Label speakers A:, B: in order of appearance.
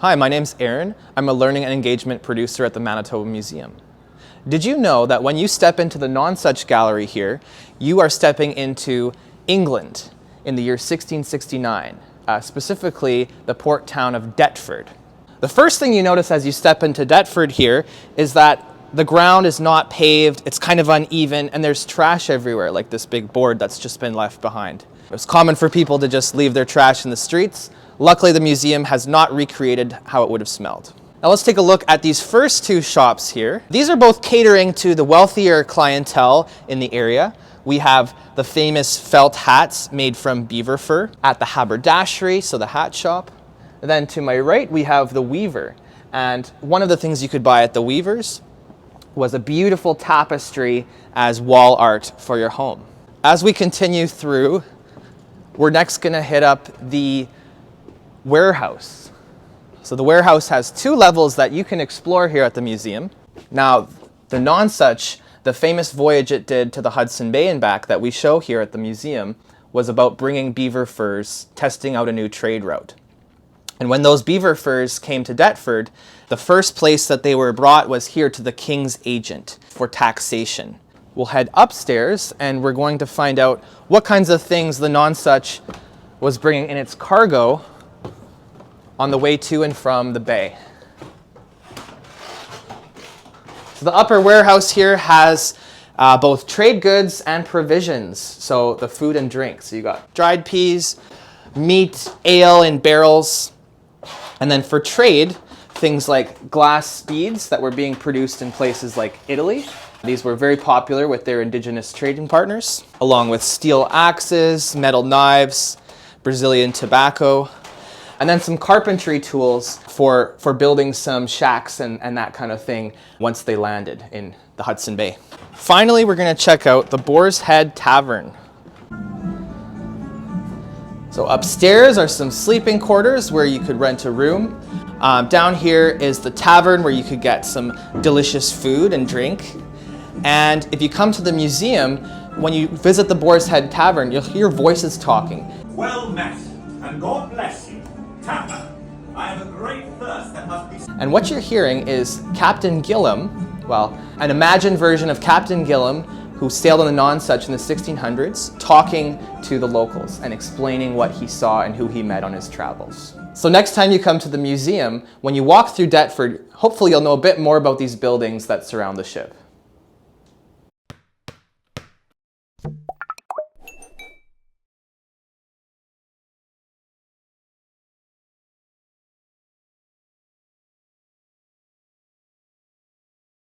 A: Hi, my name's Erin. I'm a learning and engagement producer at the Manitoba Museum. Did you know that when you step into the Nonsuch Gallery here, you are stepping into England in the year 1669, specifically the port town of Deptford. The first thing you notice as you step into Deptford here is that the ground is not paved, it's kind of uneven, and there's trash everywhere, like this big board that's just been left behind. It's common for people to just leave their trash in the streets. Luckily, the museum has not recreated how it would have smelled. Now let's take a look at these first two shops here. These are both catering to the wealthier clientele in the area. We have the famous felt hats made from beaver fur at the haberdashery, so the hat shop. And then to my right, we have the weaver. And one of the things you could buy at the weaver's was a beautiful tapestry as wall art for your home. As we continue through, we're next gonna hit up the warehouse. So the warehouse has two levels that you can explore here at the museum. Now, the Nonsuch, the famous voyage it did to the Hudson Bay and back that we show here at the museum, was about bringing beaver furs, testing out a new trade route. And when those beaver furs came to Deptford, the first place that they were brought was here to the King's agent for taxation. We'll head upstairs and we're going to find out what kinds of things the Nonsuch was bringing in its cargo on the way to and from the bay. So the upper warehouse here has both trade goods and provisions, so the food and drink. So you got dried peas, meat, ale in barrels, and then for trade, things like glass beads that were being produced in places like Italy. These were very popular with their indigenous trading partners, along with steel axes, metal knives, Brazilian tobacco, and then some carpentry tools for building some shacks and that kind of thing once they landed in the Hudson Bay. Finally, we're going to check out the Boar's Head Tavern. So upstairs are some sleeping quarters where you could rent a room. Down here is the tavern where you could get some delicious food and drink. And if you come to the museum, when you visit the Boar's Head Tavern, you'll hear voices talking.
B: Well met, and God bless you. Tapper, I have a great thirst that must be...
A: And what you're hearing is Captain Gillam, well, an imagined version of Captain Gillam, who sailed on the Nonsuch in the 1600s, talking to the locals and explaining what he saw and who he met on his travels. So next time you come to the museum, when you walk through Deptford, hopefully you'll know a bit more about these buildings that surround the ship.